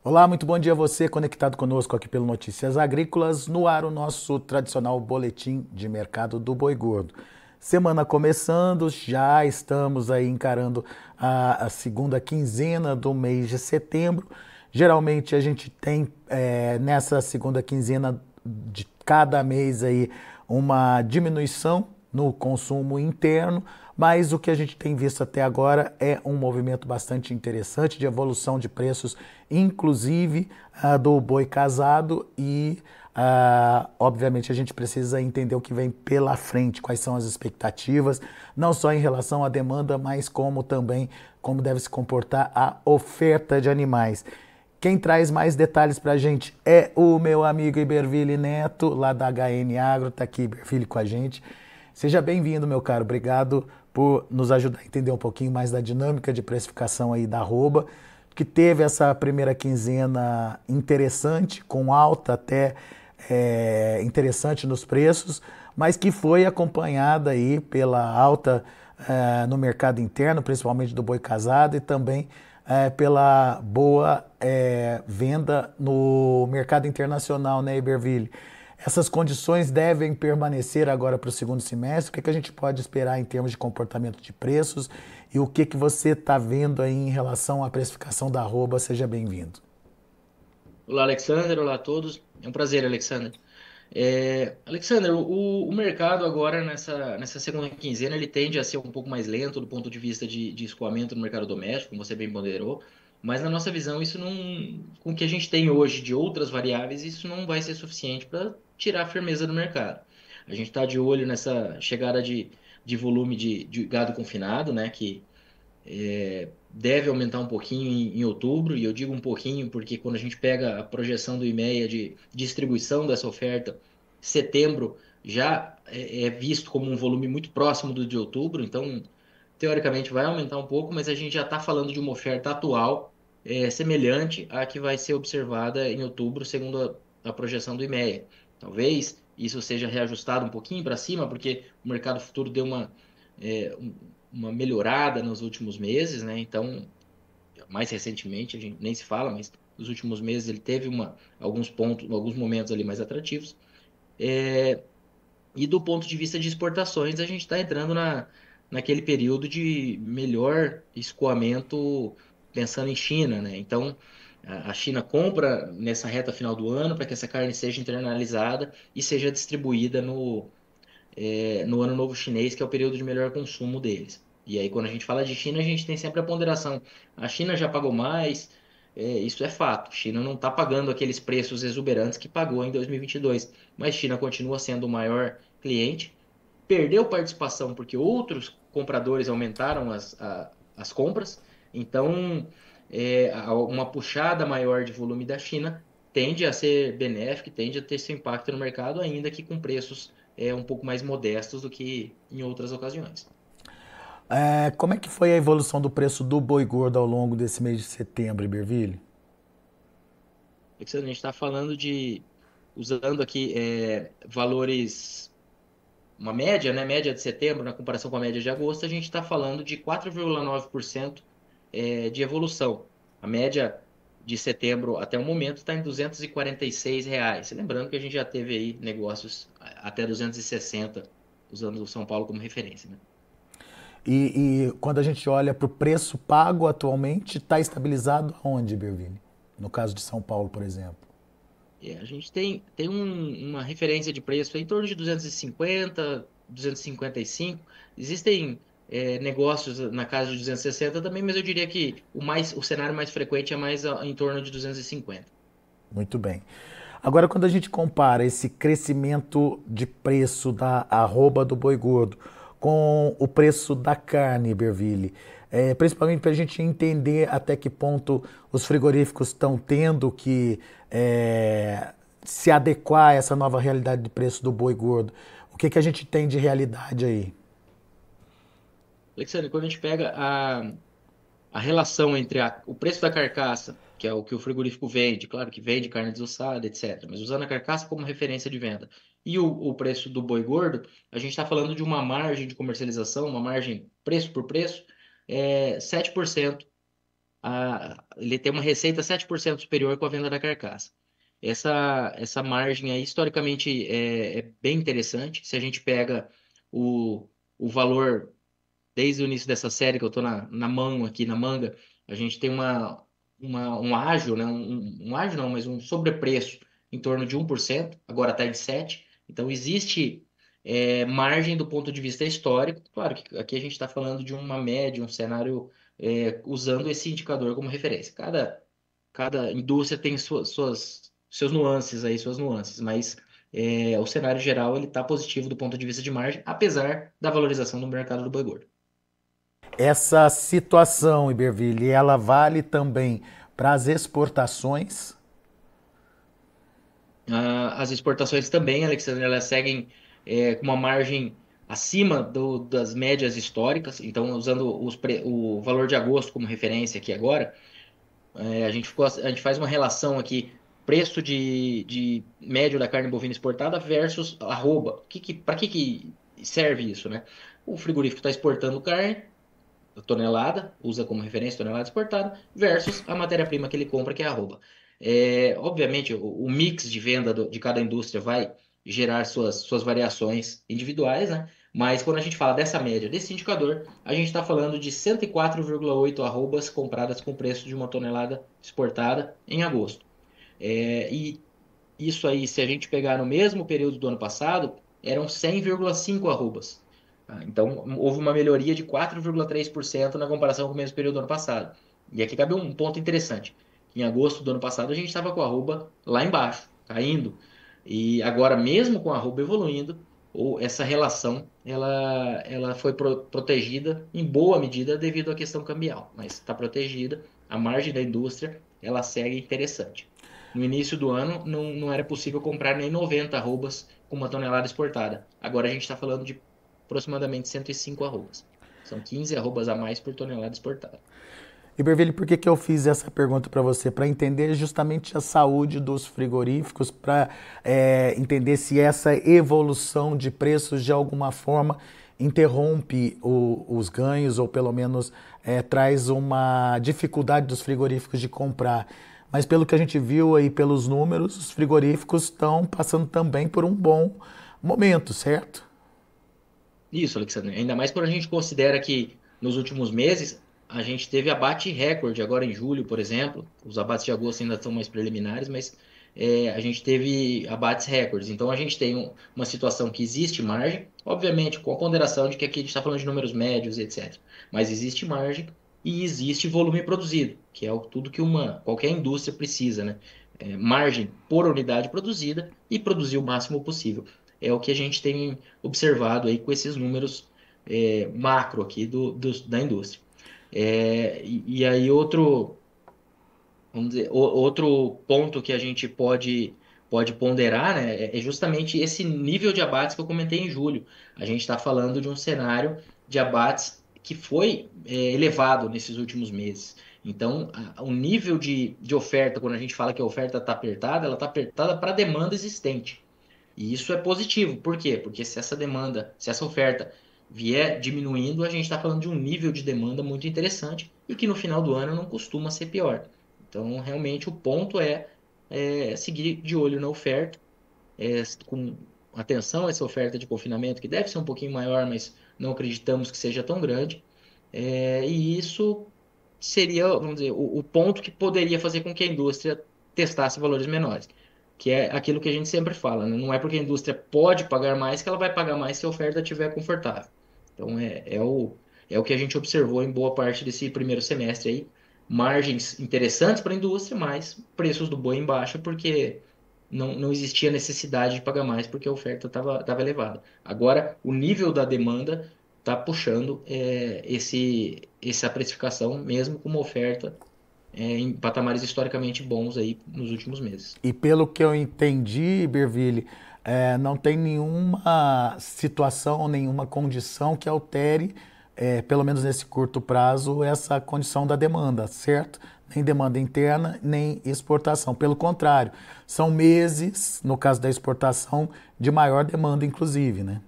Olá, muito bom dia a você conectado conosco aqui pelo Notícias Agrícolas, no ar o nosso tradicional boletim de mercado do boi gordo. Semana começando, já estamos aí encarando a segunda quinzena do mês de setembro. Geralmente a gente tem nessa segunda quinzena de cada mês aí uma diminuição no consumo interno, mas o que a gente tem visto até agora é um movimento bastante interessante de evolução de preços, inclusive do boi casado e obviamente a gente precisa entender o que vem pela frente, quais são as expectativas, não só em relação à demanda, mas como também como deve se comportar a oferta de animais. Quem traz mais detalhes para a gente é o meu amigo Iberville Neto, lá da HN Agro, está aqui Iberville com a gente. Seja bem-vindo, meu caro. Obrigado por nos ajudar a entender um pouquinho mais da dinâmica de precificação aí da arroba, que teve essa primeira quinzena interessante, com alta até interessante nos preços, mas que foi acompanhada aí pela alta no mercado interno, principalmente do boi casado, e também pela boa venda no mercado internacional, né, Iberville? Essas condições devem permanecer agora para o segundo semestre. O que, que a gente pode esperar em termos de comportamento de preços e o que, que você está vendo aí em relação à precificação da arroba? Seja bem-vindo. Olá, Alexander. Olá a todos. É um prazer, Alexander. Alexander, o mercado agora, nessa segunda quinzena, ele tende a ser um pouco mais lento do ponto de vista de escoamento no mercado doméstico, como você bem ponderou, mas na nossa visão, isso não, com o que a gente tem hoje de outras variáveis, isso não vai ser suficiente para tirar a firmeza do mercado. A gente está de olho nessa chegada de volume de gado confinado, né, que deve aumentar um pouquinho em outubro, e eu digo um pouquinho porque quando a gente pega a projeção do IMEA de distribuição dessa oferta, setembro já é visto como um volume muito próximo do de outubro, então teoricamente vai aumentar um pouco, mas a gente já está falando de uma oferta atual semelhante à que vai ser observada em outubro, segundo a projeção do IMEA. Talvez isso seja reajustado um pouquinho para cima, porque o mercado futuro deu uma melhorada nos últimos meses, né? Então, mais recentemente, a gente nem se fala, mas nos últimos meses ele teve alguns pontos, alguns momentos ali mais atrativos. E do ponto de vista de exportações, a gente está entrando naquele período de melhor escoamento pensando em China, né? Então, a China compra nessa reta final do ano para que essa carne seja internalizada e seja distribuída no Ano Novo Chinês, que é o período de melhor consumo deles. E aí, quando a gente fala de China, a gente tem sempre a ponderação. A China já pagou mais, isso é fato. China não está pagando aqueles preços exuberantes que pagou em 2022, mas China continua sendo o maior cliente. Perdeu participação porque outros compradores aumentaram as compras, então uma puxada maior de volume da China tende a ser benéfica, tende a ter seu impacto no mercado, ainda que com preços um pouco mais modestos do que em outras ocasiões. Como é que foi a evolução do preço do boi gordo ao longo desse mês de setembro, Iberville? Alexandre, a gente está falando usando aqui valores, uma média, né? Média de setembro, na comparação com a média de agosto, a gente está falando de 4,9% de evolução. A média de setembro até o momento está em R$ 246. Lembrando que a gente já teve aí negócios até 260, usando o São Paulo como referência, né? E quando a gente olha para o preço pago atualmente, está estabilizado onde, Iberville? No caso de São Paulo, por exemplo. A gente tem uma referência de preço em torno de 250, 255. Existem negócios na casa de 260 também, mas eu diria que o cenário mais frequente é mais em torno de 250. Muito bem. Agora, quando a gente compara esse crescimento de preço da arroba do boi gordo com o preço da carne, Iberville, principalmente para a gente entender até que ponto os frigoríficos estão tendo que se adequar a essa nova realidade de preço do boi gordo, o que, que a gente tem de realidade aí? Alexandre, quando a gente pega a relação entre o preço da carcaça, que é o que o frigorífico vende, claro que vende carne desossada, etc., mas usando a carcaça como referência de venda, e o preço do boi gordo, a gente está falando de uma margem de comercialização, uma margem preço por preço, 7% ele tem uma receita 7% superior com a venda da carcaça. Essa margem aí, historicamente, é bem interessante. Se a gente pega o valor desde o início dessa série que eu estou na mão aqui, na manga, a gente tem um ágio, né? Um ágio não, mas um sobrepreço em torno de 1%, agora está em 7%. Então, existe margem do ponto de vista histórico. Claro que aqui a gente está falando de uma média, um cenário usando esse indicador como referência. Cada indústria tem seus nuances aí, suas nuances, mas o cenário geral ele está positivo do ponto de vista de margem, apesar da valorização do mercado do boi gordo. Essa situação, Iberville, ela vale também para as exportações? As exportações também, Alexandre, elas seguem com uma margem acima das médias históricas. Então, usando o valor de agosto como referência aqui agora, a gente faz uma relação aqui, preço de médio da carne bovina exportada versus arroba. Para que serve isso, né? O frigorífico está exportando carne, tonelada, usa como referência tonelada exportada, versus a matéria-prima que ele compra, que é arroba. Obviamente, o mix de venda de cada indústria vai gerar suas variações individuais, né? Mas quando a gente fala dessa média, desse indicador, a gente está falando de 104,8 arrobas compradas com preço de uma tonelada exportada em agosto. E isso aí, se a gente pegar no mesmo período do ano passado, eram 100,5 arrobas. Então, houve uma melhoria de 4,3% na comparação com o mesmo período do ano passado. E aqui cabe um ponto interessante. Em agosto do ano passado, a gente estava com a arroba lá embaixo, caindo. E agora, mesmo com a arroba evoluindo, essa relação ela foi protegida em boa medida devido à questão cambial. Mas está protegida, a margem da indústria ela segue interessante. No início do ano, não era possível comprar nem 90 arrobas com uma tonelada exportada. Agora a gente está falando de aproximadamente 105 arrobas. São 15 arrobas a mais por tonelada exportada. Iberville, por que eu fiz essa pergunta para você? Para entender justamente a saúde dos frigoríficos, para entender se essa evolução de preços de alguma forma interrompe os ganhos ou pelo menos traz uma dificuldade dos frigoríficos de comprar. Mas pelo que a gente viu aí pelos números, os frigoríficos estão passando também por um bom momento, certo? Isso, Alexandre. Ainda mais quando a gente considera que nos últimos meses a gente teve abate recorde, agora em julho, por exemplo. Os abates de agosto ainda estão mais preliminares, mas a gente teve abates recordes. Então a gente tem uma situação que existe margem, obviamente com a ponderação de que aqui a gente está falando de números médios, etc. Mas existe margem e existe volume produzido, que é tudo que qualquer indústria precisa, né? Margem por unidade produzida e produzir o máximo possível. É o que a gente tem observado aí com esses números macro aqui da indústria. E aí vamos dizer, outro ponto que a gente pode ponderar, né, é justamente esse nível de abates que eu comentei em julho. A gente está falando de um cenário de abates que foi elevado nesses últimos meses. Então, o nível de oferta, quando a gente fala que a oferta está apertada, ela está apertada para a demanda existente. E isso é positivo. Por quê? Porque se essa demanda, se essa oferta vier diminuindo, a gente está falando de um nível de demanda muito interessante e que no final do ano não costuma ser pior. Então, realmente, o ponto é seguir de olho na oferta, com atenção a essa oferta de confinamento, que deve ser um pouquinho maior, mas não acreditamos que seja tão grande. E isso seria, vamos dizer, o ponto que poderia fazer com que a indústria testasse valores menores, que é aquilo que a gente sempre fala, né? Não é porque a indústria pode pagar mais que ela vai pagar mais se a oferta estiver confortável. Então, é o que a gente observou em boa parte desse primeiro semestre aí. Margens interessantes para a indústria, mas preços do boi em baixa, porque não existia necessidade de pagar mais, porque a oferta estava elevada. Agora, o nível da demanda está puxando essa precificação, mesmo com uma oferta em patamares historicamente bons aí nos últimos meses. E pelo que eu entendi, Berville, não tem nenhuma situação, nenhuma condição que altere, pelo menos nesse curto prazo, essa condição da demanda, certo? Nem demanda interna, nem exportação. Pelo contrário, são meses, no caso da exportação, de maior demanda, inclusive, né?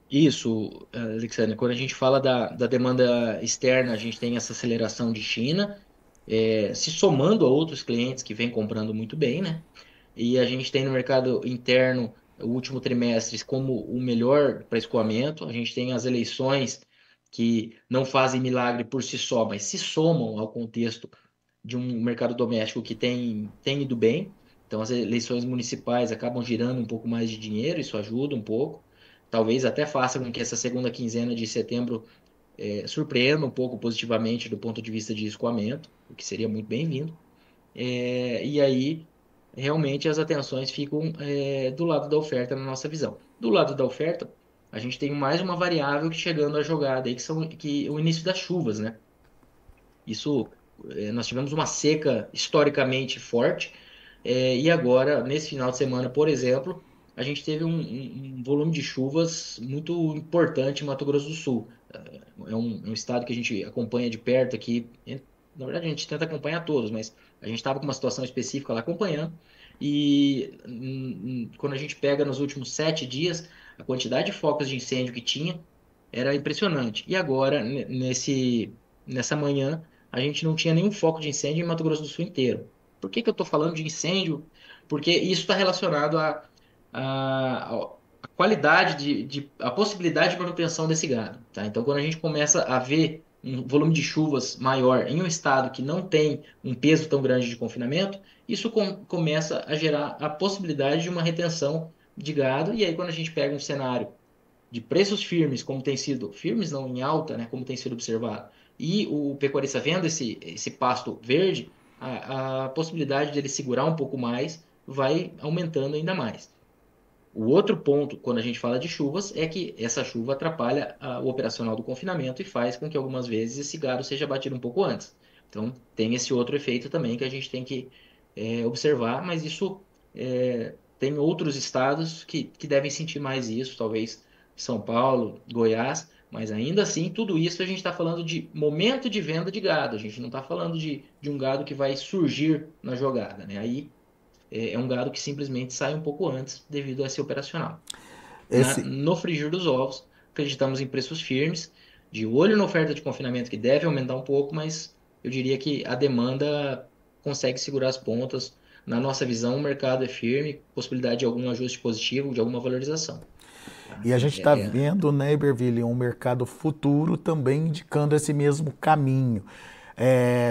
Isso, Alexandre, quando a gente fala da demanda externa, a gente tem essa aceleração de China, se somando a outros clientes que vêm comprando muito bem, né? E a gente tem no mercado interno o último trimestre como o melhor para escoamento. A gente tem as eleições que não fazem milagre por si só, mas se somam ao contexto de um mercado doméstico que tem ido bem. Então, as eleições municipais acabam girando um pouco mais de dinheiro, isso ajuda um pouco. Talvez até faça com que essa segunda quinzena de setembro surpreenda um pouco positivamente do ponto de vista de escoamento, o que seria muito bem-vindo. E aí, realmente, as atenções ficam do lado da oferta na nossa visão. Do lado da oferta, a gente tem mais uma variável que chegando à jogada, aí, que o início das chuvas, né? Isso, nós tivemos uma seca historicamente forte, e agora, nesse final de semana, por exemplo, a gente teve um volume de chuvas muito importante em Mato Grosso do Sul. É um estado que a gente acompanha de perto aqui. Na verdade, a gente tenta acompanhar todos, mas a gente estava com uma situação específica lá acompanhando. E quando a gente pega nos últimos 7 dias, a quantidade de focos de incêndio que tinha era impressionante. E agora, nessa manhã, a gente não tinha nenhum foco de incêndio em Mato Grosso do Sul inteiro. Por que que eu estou falando de incêndio? Porque isso está relacionado à qualidade a possibilidade de manutenção desse gado, tá? Então, quando a gente começa a ver um volume de chuvas maior em um estado que não tem um peso tão grande de confinamento, isso começa a gerar a possibilidade de uma retenção de gado. E aí, quando a gente pega um cenário de preços firmes, como tem sido, firmes não em alta, né, como tem sido observado, e o pecuarista vendo esse pasto verde, a possibilidade de ele segurar um pouco mais vai aumentando ainda mais. O outro ponto, quando a gente fala de chuvas, é que essa chuva atrapalha o operacional do confinamento e faz com que algumas vezes esse gado seja batido um pouco antes. Então, tem esse outro efeito também que a gente tem que observar, mas isso tem outros estados que devem sentir mais isso, talvez São Paulo, Goiás, mas ainda assim, tudo isso a gente está falando de momento de venda de gado, a gente não está falando de um gado que vai surgir na jogada, né? Aí é um gado que simplesmente sai um pouco antes devido a esse operacional. Esse, No frigir dos ovos, acreditamos em preços firmes, de olho na oferta de confinamento que deve aumentar um pouco, mas eu diria que a demanda consegue segurar as pontas. Na nossa visão, o mercado é firme, possibilidade de algum ajuste positivo, de alguma valorização. Tá? e a gente está vendo, né, Iberville, um mercado futuro também indicando esse mesmo caminho.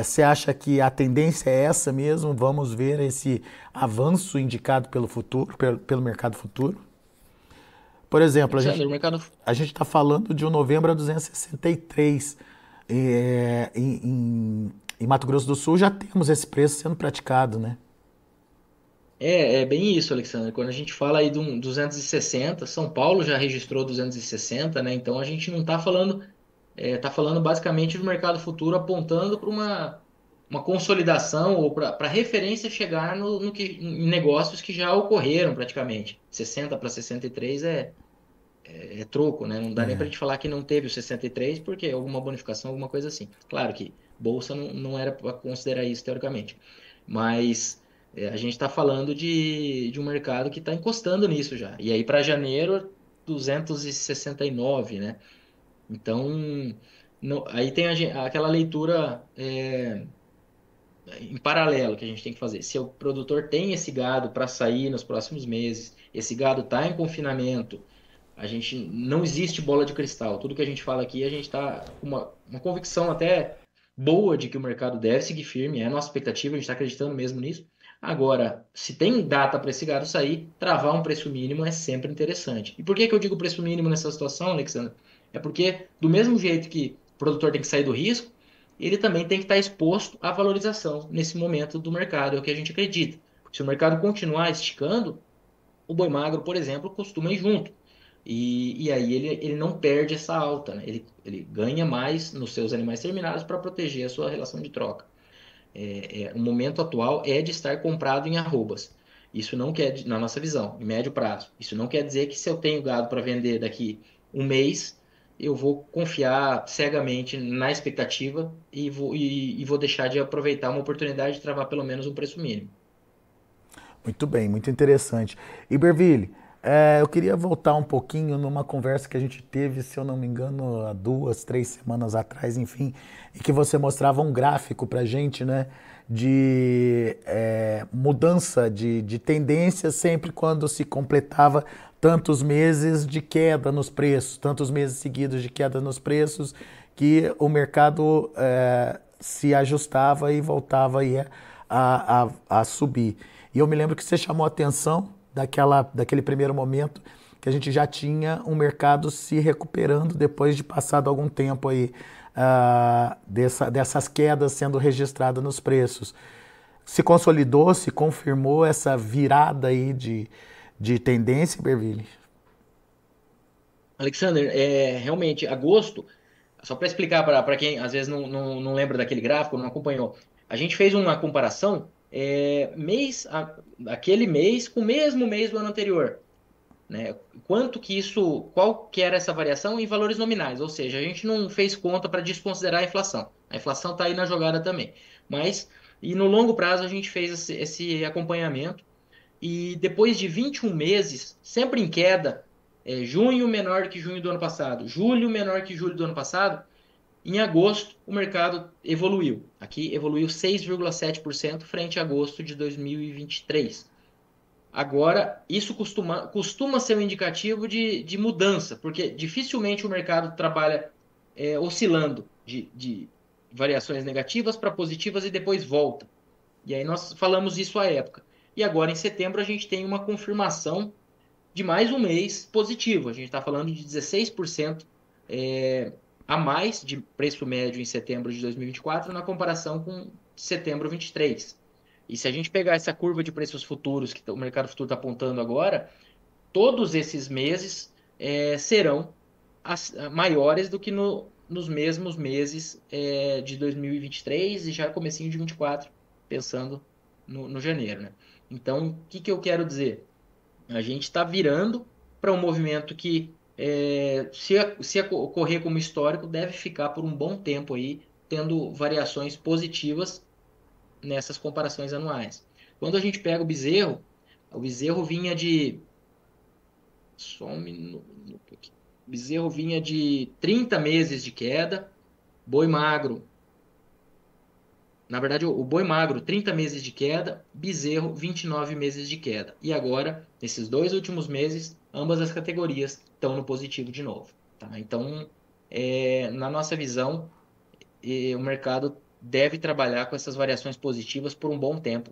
Você acha que a tendência é essa mesmo? Vamos ver esse avanço indicado pelo futuro, pelo mercado futuro? Por exemplo, Alexandre, o mercado. a gente está falando de um novembro a 263. Em Mato Grosso do Sul já temos esse preço sendo praticado, né? É bem isso, Alexandre. Quando a gente fala aí de um 260, São Paulo já registrou 260, né? Então a gente não está falando, tá falando basicamente do mercado futuro apontando para uma consolidação ou para referência chegar em negócios que já ocorreram praticamente. 60 para 63 é troco, né? Não dá nem para a gente falar que não teve o 63 porque alguma bonificação, alguma coisa assim. Claro que bolsa não era para considerar isso teoricamente, mas a gente está falando de um mercado que está encostando nisso já. E aí para janeiro, 269, né? Então, aí tem aquela leitura em paralelo que a gente tem que fazer. Se o produtor tem esse gado para sair nos próximos meses, esse gado está em confinamento, a gente não existe bola de cristal. Tudo que a gente fala aqui, a gente está com uma convicção até boa de que o mercado deve seguir firme, é a nossa expectativa, a gente está acreditando mesmo nisso. Agora, se tem data para esse gado sair, travar um preço mínimo é sempre interessante. E por que que eu digo preço mínimo nessa situação, Alexandre? É porque, do mesmo jeito que o produtor tem que sair do risco, ele também tem que estar exposto à valorização nesse momento do mercado, é o que a gente acredita. Porque se o mercado continuar esticando, o boi magro, por exemplo, costuma ir junto. E aí ele não perde essa alta, né? Ele ganha mais nos seus animais terminados para proteger a sua relação de troca. O momento atual é de estar comprado em arrobas. Isso não quer, na nossa visão, em médio prazo, isso não quer dizer que se eu tenho gado para vender daqui um mês, eu vou confiar cegamente na expectativa e vou deixar de aproveitar uma oportunidade de travar pelo menos um preço mínimo. Muito bem, muito interessante. Iberville, Eu queria voltar um pouquinho numa conversa que a gente teve, se eu não me engano, há 2, 3 semanas atrás, enfim, e que você mostrava um gráfico para gente, né, de mudança de tendência sempre quando se completava tantos meses de queda nos preços, tantos meses seguidos de queda nos preços, que o mercado se ajustava e voltava aí a subir. E eu me lembro que você chamou a atenção daquele primeiro momento que a gente já tinha um mercado se recuperando depois de passado algum tempo aí dessas quedas sendo registradas nos preços. Se consolidou, se confirmou essa virada aí de tendência, Berville? Alexander, realmente, agosto, só para explicar para quem às vezes não lembra daquele gráfico, não acompanhou, a gente fez uma comparação aquele mês com o mesmo mês do ano anterior, né? Qual que era essa variação em valores nominais, ou seja, a gente não fez conta para desconsiderar a inflação. A inflação está aí na jogada também. E no longo prazo a gente fez esse acompanhamento e depois de 21 meses, sempre em queda, junho menor do que junho do ano passado, julho menor que julho do ano passado, em agosto o mercado evoluiu. Aqui evoluiu 6,7% frente a agosto de 2023. Agora, isso costuma ser um indicativo de mudança, porque dificilmente o mercado trabalha oscilando de variações negativas para positivas e depois volta. E aí nós falamos isso à época. E agora, em setembro, a gente tem uma confirmação de mais um mês positivo. A gente está falando de 16% a mais de preço médio em setembro de 2024 na comparação com setembro 23. E se a gente pegar essa curva de preços futuros que o mercado futuro está apontando agora, todos esses meses serão maiores do que nos mesmos meses de 2023 e já comecinho de 24, pensando no janeiro, né? Então, o que eu quero dizer? A gente está virando para um movimento que, se ocorrer como histórico, deve ficar por um bom tempo aí, tendo variações positivas nessas comparações anuais. Quando a gente pega o bezerro vinha de. Só um minuto aqui. O bezerro vinha de 30 meses de queda, boi magro. Na verdade, o boi magro, 30 meses de queda, bezerro, 29 meses de queda. E agora, nesses 2 últimos meses, ambas as categorias estão no positivo de novo. Tá? Então, na nossa visão, o mercado deve trabalhar com essas variações positivas por um bom tempo.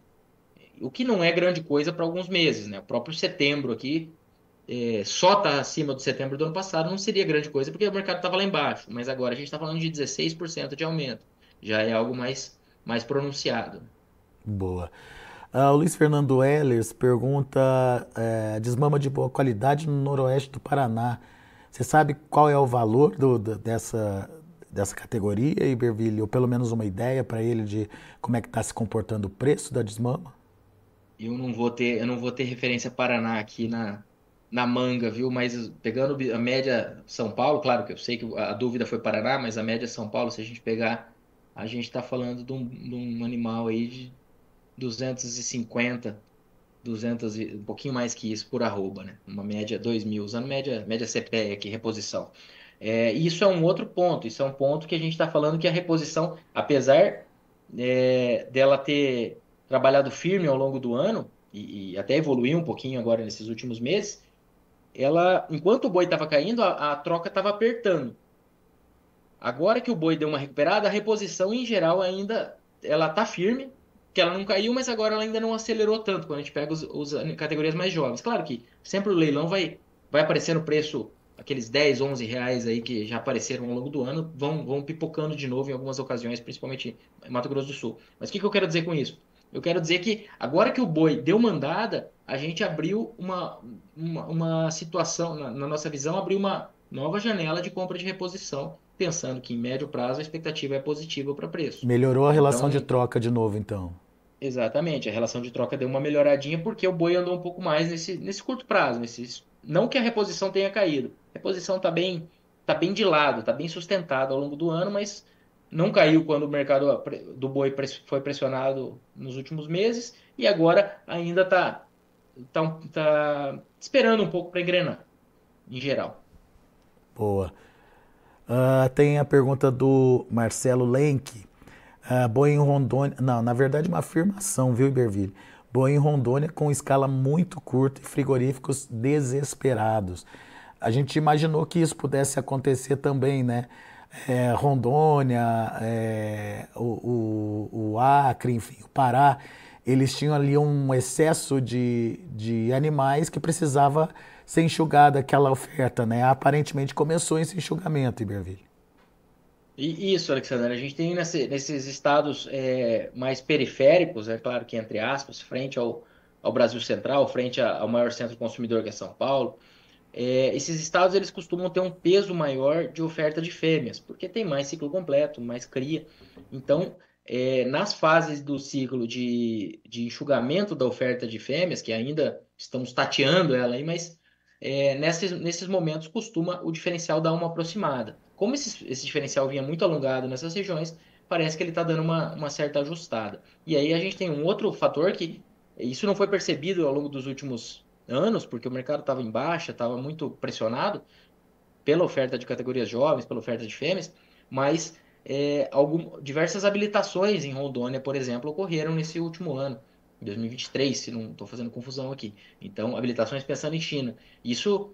O que não é grande coisa para alguns meses, né? O próprio setembro aqui, só está acima do setembro do ano passado, não seria grande coisa, porque o mercado estava lá embaixo. Mas agora a gente está falando de 16% de aumento. Já é algo mais pronunciado. Boa. O Luiz Fernando Ehlers pergunta: desmama de boa qualidade no noroeste do Paraná. Você sabe qual é o valor dessa categoria, Iberville? Ou pelo menos uma ideia para ele de como é que está se comportando o preço da desmama? Eu não vou ter referência Paraná aqui na manga, viu? Mas pegando a média São Paulo, claro que eu sei que a dúvida foi Paraná, mas a média São Paulo, se a gente pegar, a gente está falando de um animal aí de 250, 200, um pouquinho mais que isso por arroba, né? Uma média 2.000, usando média CPEA aqui, reposição. Isso é um outro ponto, isso é um ponto que a gente está falando que a reposição, apesar dela ter trabalhado firme ao longo do ano, e até evoluiu um pouquinho agora nesses últimos meses, enquanto o boi estava caindo, a troca estava apertando. Agora que o boi deu uma recuperada, a reposição em geral ainda ela tá firme, que ela não caiu, mas agora ela ainda não acelerou tanto quando a gente pega os categorias mais jovens. Claro que sempre o leilão vai aparecer no preço, aqueles 10, 11 reais aí que já apareceram ao longo do ano, vão pipocando de novo em algumas ocasiões, principalmente em Mato Grosso do Sul. Mas o que eu quero dizer com isso? Eu quero dizer que agora que o boi deu mandada, a gente abriu uma situação, na nossa visão, abriu uma nova janela de compra de reposição, pensando que em médio prazo a expectativa é positiva para preço. Melhorou a Tá? relação de Então, troca de novo, então. exatamente, a relação de troca deu uma melhoradinha porque o boi andou um pouco mais nesse curto prazo. Não que a reposição tenha caído. A reposição tá bem de lado, está bem sustentada ao longo do ano, mas não caiu quando o mercado do boi foi pressionado nos últimos meses e agora ainda está tá esperando um pouco para engrenar, em geral. Boa. Tem a pergunta do Marcelo Lenk. Boi em Rondônia. Não, na verdade, uma afirmação, viu, Iberville? Boi em Rondônia com escala muito curta e frigoríficos desesperados. A gente imaginou que isso pudesse acontecer também, né? Rondônia, o Acre, enfim, o Pará, eles tinham ali um excesso de animais que precisava ser enxugada aquela oferta, né? Aparentemente começou esse enxugamento, Iberville. E isso, Alexandre, a gente tem nesses estados mais periféricos, é claro que entre aspas, frente ao Brasil Central, frente ao maior centro consumidor que é São Paulo, esses estados eles costumam ter um peso maior de oferta de fêmeas, porque tem mais ciclo completo, mais cria. Então, nas fases do ciclo de enxugamento da oferta de fêmeas, que ainda estamos tateando ela aí, mas nesses momentos costuma o diferencial dar uma aproximada. Como esse diferencial vinha muito alongado nessas regiões, parece que ele está dando uma certa ajustada. E aí a gente tem um outro fator que isso não foi percebido ao longo dos últimos anos, porque o mercado estava em baixa, estava muito pressionado pela oferta de categorias jovens, pela oferta de fêmeas, mas diversas habilitações em Rondônia, por exemplo, ocorreram nesse último ano, em 2023, se não estou fazendo confusão aqui. Então, habilitações pensando em China. Isso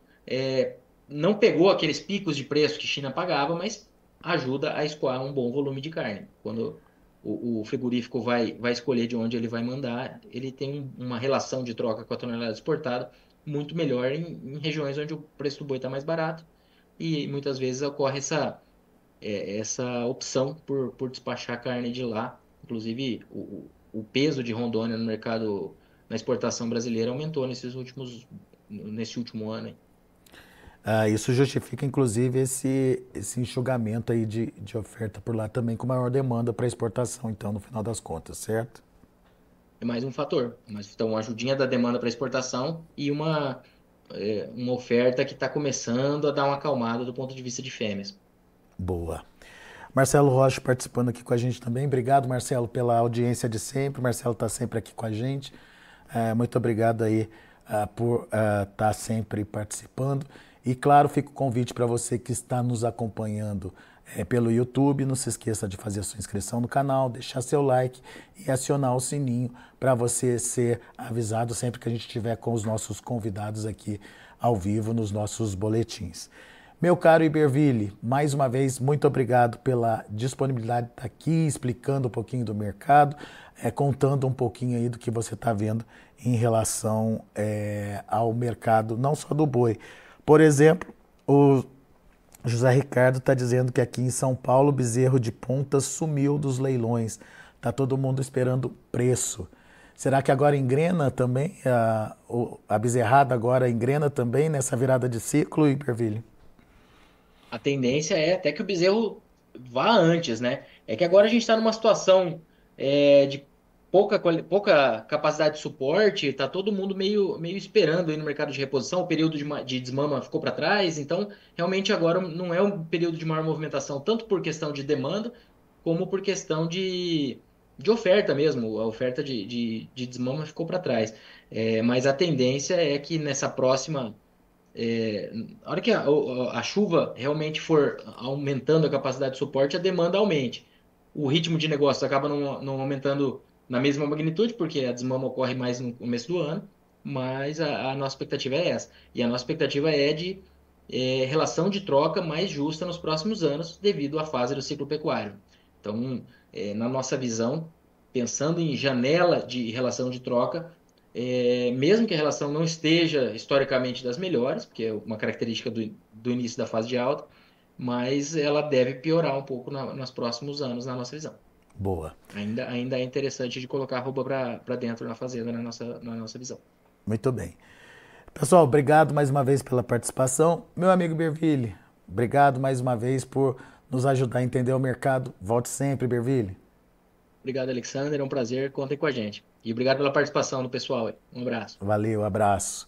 não pegou aqueles picos de preço que China pagava, mas ajuda a escoar um bom volume de carne. Quando o frigorífico vai escolher de onde ele vai mandar, ele tem uma relação de troca com a tonelada exportada muito melhor em regiões onde o preço do boi está mais barato e muitas vezes ocorre essa opção por despachar carne de lá. Inclusive, o peso de Rondônia no mercado, na exportação brasileira, aumentou nesse último ano. Hein? Isso justifica, inclusive, esse enxugamento aí de oferta por lá também, com maior demanda para exportação, então, no final das contas, certo? É mais um fator. Então, uma ajudinha da demanda para exportação e uma oferta que está começando a dar uma acalmada do ponto de vista de fêmeas. Boa. Marcelo Rocha participando aqui com a gente também. Obrigado, Marcelo, pela audiência de sempre. Marcelo está sempre aqui com a gente. Muito obrigado aí por estar sempre participando. E claro, fica o convite para você que está nos acompanhando pelo YouTube. Não se esqueça de fazer a sua inscrição no canal, deixar seu like e acionar o sininho para você ser avisado sempre que a gente estiver com os nossos convidados aqui ao vivo nos nossos boletins. Meu caro Iberville, mais uma vez, muito obrigado pela disponibilidade de estar aqui, explicando um pouquinho do mercado, contando um pouquinho aí do que você está vendo em relação ao mercado, não só do boi. Por exemplo, o José Ricardo está dizendo que aqui em São Paulo o bezerro de ponta sumiu dos leilões. Está todo mundo esperando preço. Será que agora engrena também? A bezerrada agora engrena também nessa virada de ciclo, Iberville? A tendência é até que o bezerro vá antes, né? É que agora a gente está numa situação de pouca capacidade de suporte, está todo mundo meio esperando aí no mercado de reposição, o período de desmama ficou para trás, então realmente agora não é um período de maior movimentação, tanto por questão de demanda, como por questão de oferta mesmo, a oferta de desmama ficou para trás. Mas a tendência é que nessa próxima a hora que a chuva realmente for aumentando a capacidade de suporte, a demanda aumente. O ritmo de negócio acaba não aumentando na mesma magnitude, porque a desmama ocorre mais no começo do ano, mas a nossa expectativa é essa. E a nossa expectativa é de relação de troca mais justa nos próximos anos, devido à fase do ciclo pecuário. Então, na nossa visão, pensando em janela de relação de troca, mesmo que a relação não esteja historicamente das melhores, porque é uma característica do início da fase de alta, mas ela deve piorar um pouco nos próximos anos, na nossa visão. Boa. Ainda é interessante de colocar a roupa para dentro na fazenda, na nossa visão. Muito bem. Pessoal, obrigado mais uma vez pela participação. Meu amigo Iberville, obrigado mais uma vez por nos ajudar a entender o mercado. Volte sempre, Iberville. Obrigado, Alexander. É um prazer. Contem com a gente. E obrigado pela participação do pessoal. Um abraço. Valeu, abraço.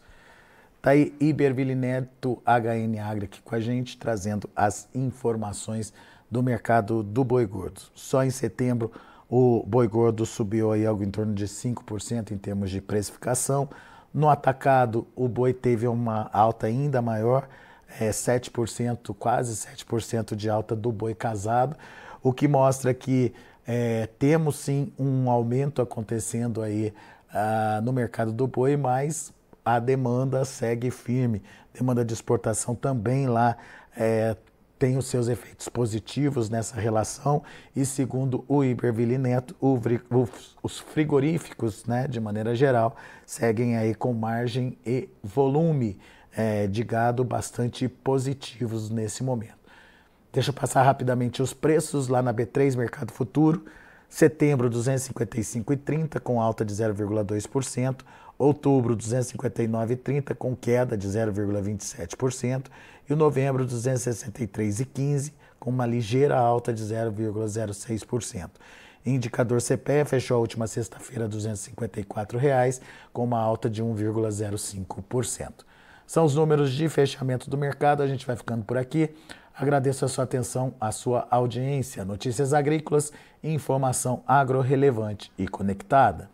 Tá aí Iberville Neto, HN Agri, aqui com a gente, trazendo as informações do mercado do boi gordo. Só em setembro o boi gordo subiu aí algo em torno de 5% em termos de precificação. No atacado, o boi teve uma alta ainda maior, 7%, quase 7% de alta do boi casado, o que mostra que temos sim um aumento acontecendo aí no mercado do boi, mas a demanda segue firme. Demanda de exportação também lá tem os seus efeitos positivos nessa relação e, segundo o Iberville Neto, os frigoríficos, né, de maneira geral, seguem aí com margem e volume de gado bastante positivos nesse momento. Deixa eu passar rapidamente os preços lá na B3 Mercado Futuro. Setembro, 255,30 com alta de 0,2%. Outubro, 259,30 com queda de 0,27%. E o novembro, 263,15 com uma ligeira alta de 0,06%. Indicador CPE fechou a última sexta-feira a R$ 254,00 com uma alta de 1,05%. São os números de fechamento do mercado. A gente vai ficando por aqui. Agradeço a sua atenção, a sua audiência. Notícias agrícolas e informação agro relevante e conectada.